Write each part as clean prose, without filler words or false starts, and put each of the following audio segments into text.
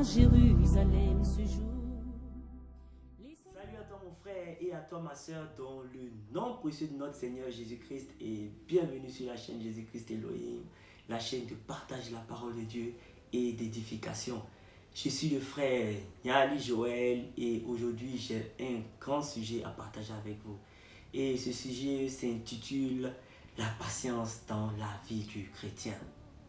à Jérusalem ce jour. Salut à toi mon frère et à toi ma soeur dans le nom précieux de notre Seigneur Jésus-Christ et bienvenue sur la chaîne Jésus-Christ Elohim, la chaîne de partage de la parole de Dieu et d'édification. Je suis le frère Yali Joël et aujourd'hui j'ai un grand sujet à partager avec vous. Et ce sujet s'intitule La patience dans la vie du chrétien.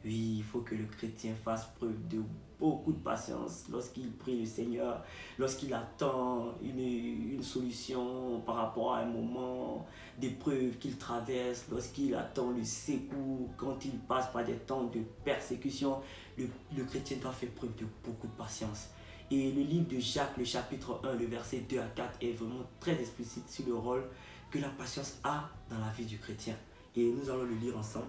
Oui, il faut que le chrétien fasse preuve de beaucoup de patience lorsqu'il prie le Seigneur, lorsqu'il attend une solution par rapport à un moment d'épreuve qu'il traverse, lorsqu'il attend le secours, quand il passe par des temps de persécution, le chrétien doit faire preuve de beaucoup de patience. Et le livre de Jacques, le chapitre 1, le verset 2 à 4 est vraiment très explicite sur le rôle que la patience a dans la vie du chrétien. Et nous allons le lire ensemble.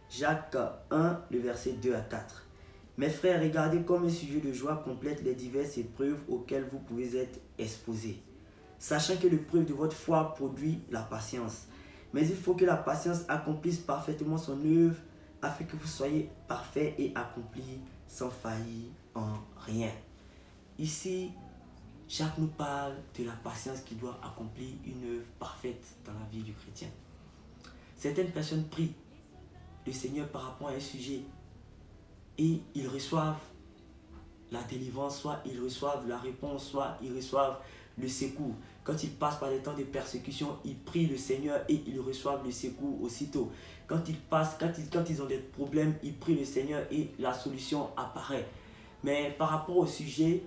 Jacques 1, le verset 2 à 4. Mes frères, regardez comme un sujet de joie complète les diverses épreuves auxquelles vous pouvez être exposés, sachant que l'épreuve de votre foi produit la patience. Mais il faut que la patience accomplisse parfaitement son œuvre, afin que vous soyez parfaits et accomplis sans faillir en rien. Ici, Jacques nous parle de la patience qui doit accomplir une œuvre parfaite dans la vie du chrétien. Certaines personnes prient le Seigneur par rapport à un sujet et ils reçoivent la délivrance, soit ils reçoivent la réponse, soit ils reçoivent le secours. Quand ils passent par des temps de persécution, ils prient le Seigneur et ils reçoivent le secours aussitôt. Quand ils ont des problèmes, ils prient le Seigneur et la solution apparaît. Mais par rapport au sujet,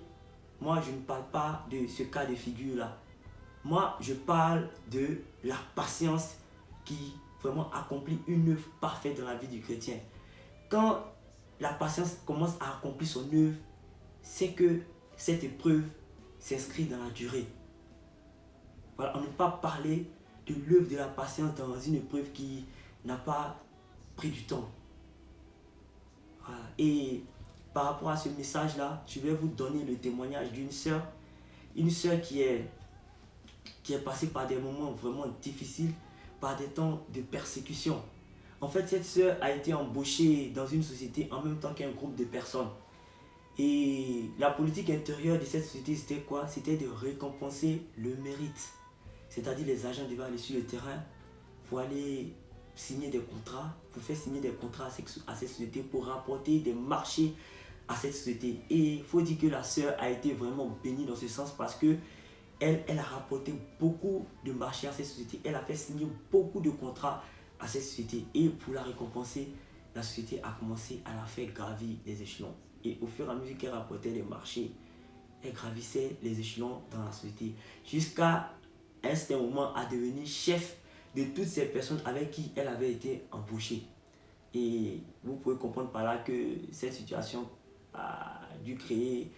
moi je ne parle pas de ce cas de figure-là. Moi je parle de la patience qui vraiment accomplit une œuvre parfaite dans la vie du chrétien. Quand la patience commence à accomplir son œuvre, c'est que cette épreuve s'inscrit dans la durée. Voilà, on ne peut pas parler de l'œuvre de la patience dans une épreuve qui n'a pas pris du temps. Voilà. Et par rapport à ce message-là, je vais vous donner le témoignage d'une sœur qui est passée par des moments vraiment difficiles, par des temps de persécution. En fait, cette sœur a été embauchée dans une société en même temps qu'un groupe de personnes. Et la politique intérieure de cette société, c'était quoi? C'était de récompenser le mérite. C'est-à-dire les agents devaient aller sur le terrain pour aller signer des contrats, pour faire signer des contrats à cette société, pour rapporter des marchés à cette société. Et il faut dire que la sœur a été vraiment bénie dans ce sens parce que elle a rapporté beaucoup de marchés à cette société. Elle a fait signer beaucoup de contrats à cette société. Et pour la récompenser, la société a commencé à la faire gravir les échelons. Et au fur et à mesure qu'elle rapportait les marchés, elle gravissait les échelons dans la société. Jusqu'à un certain moment à devenir chef de toutes ces personnes avec qui elle avait été embauchée. Et vous pouvez comprendre par là que cette situation a dû créer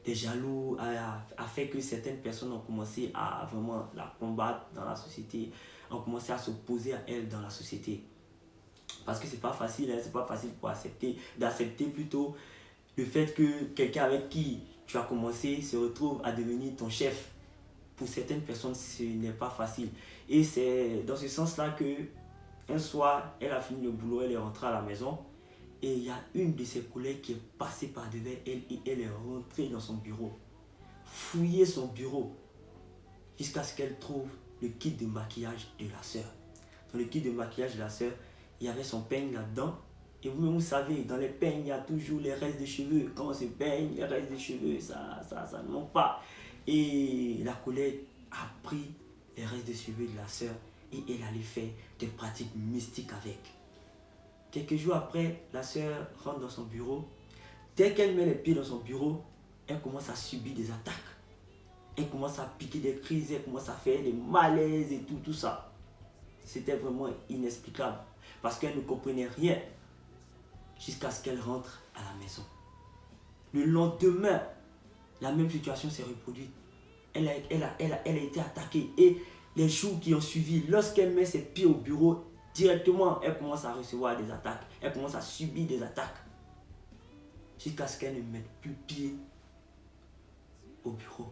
des jaloux, a fait que certaines personnes ont commencé à vraiment la combattre dans la société, ont commencé à s'opposer à elle dans la société. Parce que c'est pas facile, c'est pas facile pour d'accepter plutôt le fait que quelqu'un avec qui tu as commencé se retrouve à devenir ton chef. Pour certaines personnes, ce n'est pas facile. Et c'est dans ce sens-là que un soir, elle a fini le boulot, elle est rentrée à la maison. Et il y a une de ses collègues qui est passée par devant elle et elle est rentrée dans son bureau. Fouillé son bureau jusqu'à ce qu'elle trouve le kit de maquillage de la sœur. Dans le kit de maquillage de la sœur, il y avait son peigne là-dedans. Et vous-même, vous savez, dans les peignes, il y a toujours les restes de cheveux. Quand on se peigne, les restes de cheveux, ça ne manque pas. Et la collègue a pris les restes de cheveux de la sœur et elle allait faire des pratiques mystiques avec. Quelques jours après, la sœur rentre dans son bureau. Dès qu'elle met les pieds dans son bureau, elle commence à subir des attaques. Elle commence à piquer des crises, elle commence à faire des malaises et tout ça. C'était vraiment inexplicable parce qu'elle ne comprenait rien jusqu'à ce qu'elle rentre à la maison. Le lendemain, la même situation s'est reproduite. Elle a été attaquée et les jours qui ont suivi, lorsqu'elle met ses pieds au bureau, directement, elle commence à recevoir des attaques. Elle commence à subir des attaques. Jusqu'à ce qu'elle ne mette plus pied au bureau.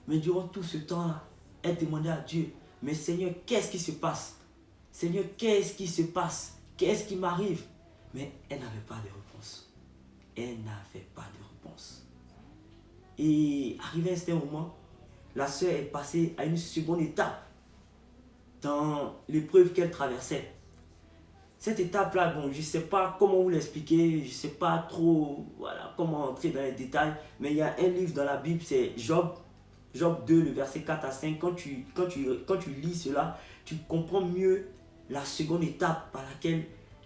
Mais durant tout ce temps-là, elle demandait à Dieu, Mais Seigneur, qu'est-ce qui se passe? Seigneur, qu'est-ce qui se passe? Qu'est-ce qui m'arrive? Mais elle n'avait pas de réponse. Elle n'avait pas de réponse. Et arrivé à un certain moment, la sœur est passée à une seconde étape dans l'épreuve qu'elle traversait. Cette étape-là, bon, je ne sais pas comment vous l'expliquer, je ne sais pas trop comment entrer dans les détails, mais il y a un livre dans la Bible, c'est Job 2, le verset 4 à 5. Quand tu lis cela, tu comprends mieux la seconde étape par laquelle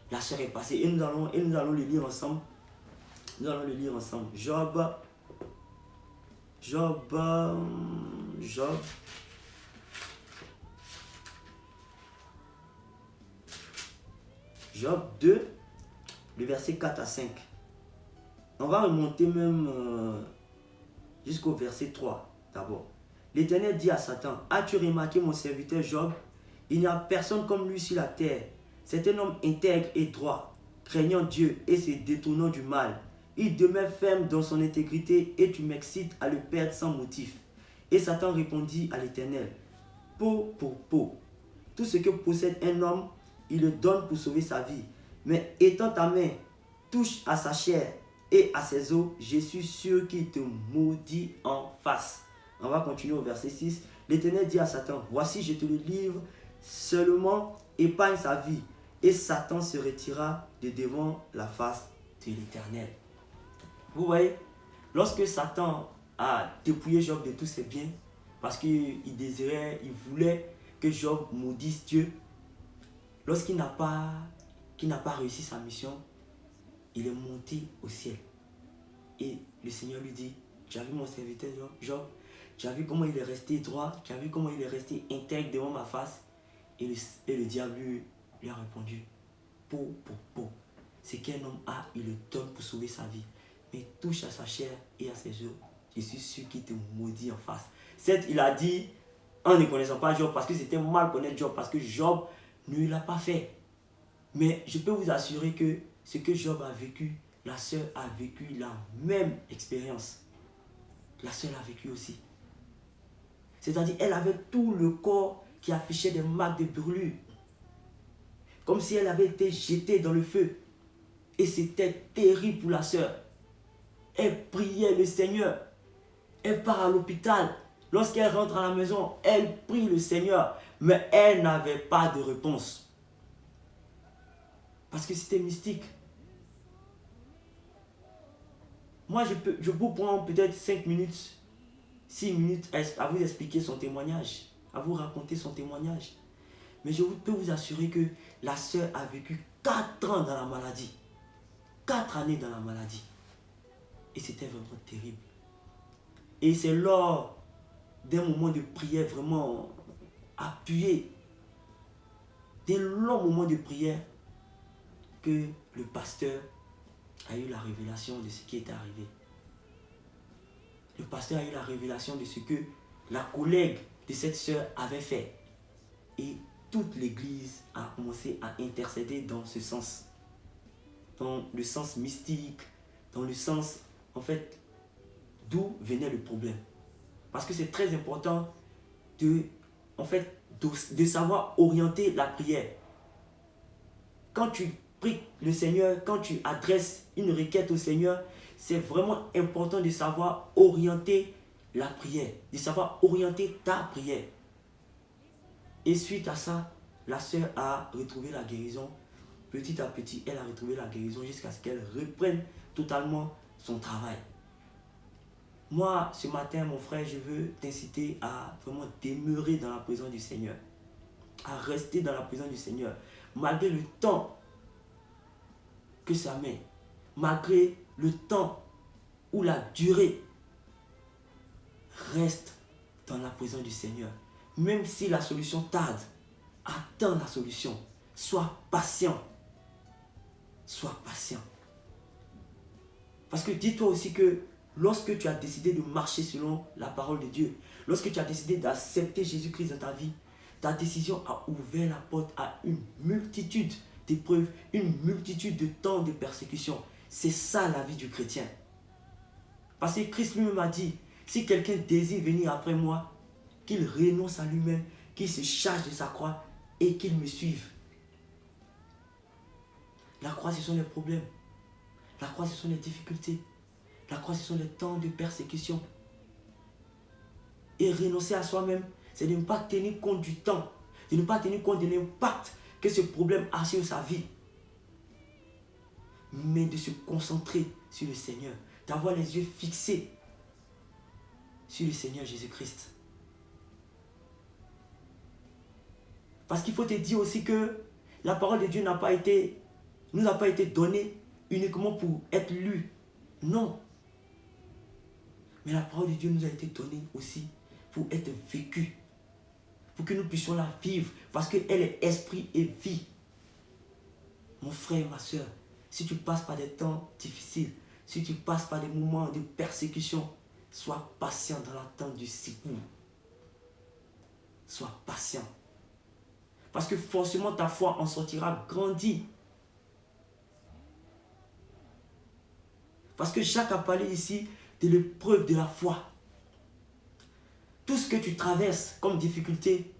la sœur est passée. Et nous allons le lire ensemble. Nous allons le lire ensemble. Job 2, le verset 4 à 5. On va remonter même jusqu'au verset 3 d'abord. L'Éternel dit à Satan, as-tu remarqué mon serviteur Job? Il n'y a personne comme lui sur la terre. C'est un homme intègre et droit, craignant Dieu et se détournant du mal. Il demeure ferme dans son intégrité et tu m'excites à le perdre sans motif. Et Satan répondit à l'Éternel, peau pour peau. Tout ce que possède un homme, il le donne pour sauver sa vie. Mais étends ta main, touche à sa chair et à ses os, je suis sûr qu'il te maudit en face. On va continuer au verset 6. L'Éternel dit à Satan, voici je te le livre, seulement épargne sa vie. Et Satan se retira de devant la face de l'Éternel. Vous voyez, lorsque Satan a dépouillé Job de tous ses biens, parce qu'il voulait que Job maudisse Dieu, lorsqu'il n'a pas réussi sa mission, il est monté au ciel. Et le Seigneur lui dit, tu as vu mon serviteur Job, tu as vu comment il est resté droit, tu as vu comment il est resté intègre devant ma face. Et le diable lui a répondu, peau pour peau. Ce qu'un homme a, il le donne pour sauver sa vie. Mais touche à sa chair et à ses os, je suis sûr qu'il te maudit en face. Certes, il a dit, en ne connaissant pas Job, parce que c'était mal connaître Job, parce que Job ne l'a pas fait. Mais je peux vous assurer que ce que Job a vécu, la sœur a vécu la même expérience. La sœur l'a vécu aussi. C'est-à-dire, elle avait tout le corps qui affichait des marques de brûlure. Comme si elle avait été jetée dans le feu. Et c'était terrible pour la sœur. Elle priait le Seigneur. Elle part à l'hôpital. Lorsqu'elle rentre à la maison, elle prie le Seigneur. Mais elle n'avait pas de réponse. Parce que c'était mystique. Moi, je peux prendre peut-être 5 minutes, 6 minutes à vous expliquer son témoignage, à vous raconter son témoignage. Mais je peux vous assurer que la sœur a vécu 4 ans dans la maladie. 4 années dans la maladie. Et c'était vraiment terrible. Et c'est lors d'un moment de prière vraiment appuyé, des longs moments de prière, que le pasteur a eu la révélation de ce qui était arrivé. Le pasteur a eu la révélation de ce que la collègue de cette sœur avait fait. Et toute l'église a commencé à intercéder dans ce sens. Dans le sens mystique, dans le sens, en fait, d'où venait le problème. Parce que c'est très important de savoir orienter la prière. Quand tu pries le Seigneur, quand tu adresses une requête au Seigneur, c'est vraiment important de savoir orienter la prière, de savoir orienter ta prière. Et suite à ça, la sœur a retrouvé la guérison. Petit à petit, elle a retrouvé la guérison jusqu'à ce qu'elle reprenne totalement son travail. Moi, ce matin, mon frère, je veux t'inciter à vraiment demeurer dans la présence du Seigneur. À rester dans la présence du Seigneur. Malgré le temps que ça met. Malgré le temps ou la durée. Reste dans la présence du Seigneur. Même si la solution tarde, attends la solution. Sois patient. Sois patient. Parce que dis-toi aussi que lorsque tu as décidé de marcher selon la parole de Dieu, lorsque tu as décidé d'accepter Jésus-Christ dans ta vie, ta décision a ouvert la porte à une multitude d'épreuves, une multitude de temps de persécution. C'est ça la vie du chrétien. Parce que Christ lui-même a dit, si quelqu'un désire venir après moi, qu'il renonce à lui-même, qu'il se charge de sa croix et qu'il me suive. La croix, ce sont les problèmes. La croix, ce sont les difficultés. La croix, ce sont les temps de persécution. Et renoncer à soi-même, c'est de ne pas tenir compte du temps, de ne pas tenir compte de l'impact que ce problème a sur sa vie. Mais de se concentrer sur le Seigneur, d'avoir les yeux fixés sur le Seigneur Jésus-Christ. Parce qu'il faut te dire aussi que la parole de Dieu nous n'a pas été donnée uniquement pour être lue. Non. Mais la parole de Dieu nous a été donnée aussi pour être vécue. Pour que nous puissions la vivre. Parce qu'elle est esprit et vie. Mon frère et ma soeur, si tu passes par des temps difficiles, si tu passes par des moments de persécution, sois patient dans l'attente du secours. Sois patient. Parce que forcément ta foi en sortira grandie. Parce que Jacques a parlé ici de l'épreuve de la foi. Tout ce que tu traverses comme difficulté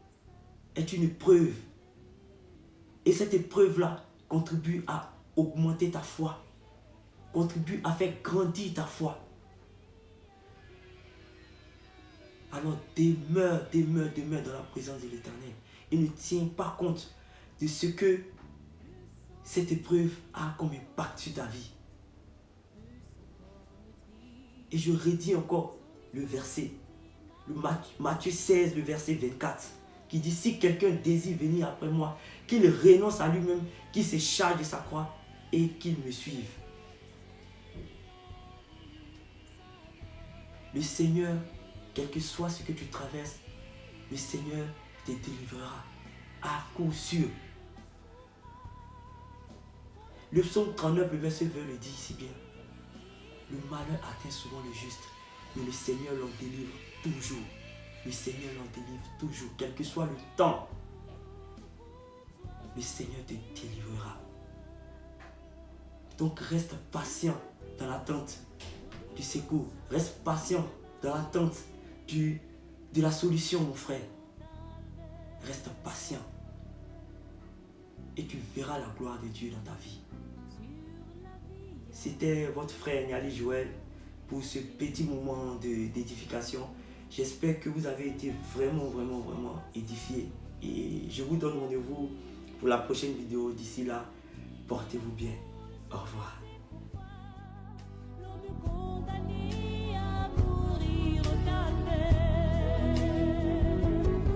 est une épreuve. Et cette épreuve-là contribue à augmenter ta foi. Contribue à faire grandir ta foi. Alors demeure dans la présence de l'Éternel. Et ne tiens pas compte de ce que cette épreuve a comme impact sur ta vie. Et je redis encore le verset, Matthieu 16, le verset 24, qui dit: si quelqu'un désire venir après moi, qu'il renonce à lui-même, qu'il se charge de sa croix et qu'il me suive. Le Seigneur, quel que soit ce que tu traverses, le Seigneur te délivrera à coup sûr. Le psaume 39, le verset 20 le dit si bien: le malheur atteint souvent le juste, mais le Seigneur l'en délivre toujours. Le Seigneur l'en délivre toujours, quel que soit le temps. Le Seigneur te délivrera. Donc reste patient dans l'attente du secours. Reste patient dans l'attente de la solution, mon frère. Reste patient. Et tu verras la gloire de Dieu dans ta vie. C'était votre frère Niali Joël pour ce petit moment d'édification. J'espère que vous avez été vraiment édifiés. Et je vous donne rendez-vous pour la prochaine vidéo. D'ici là, portez-vous bien. Au revoir.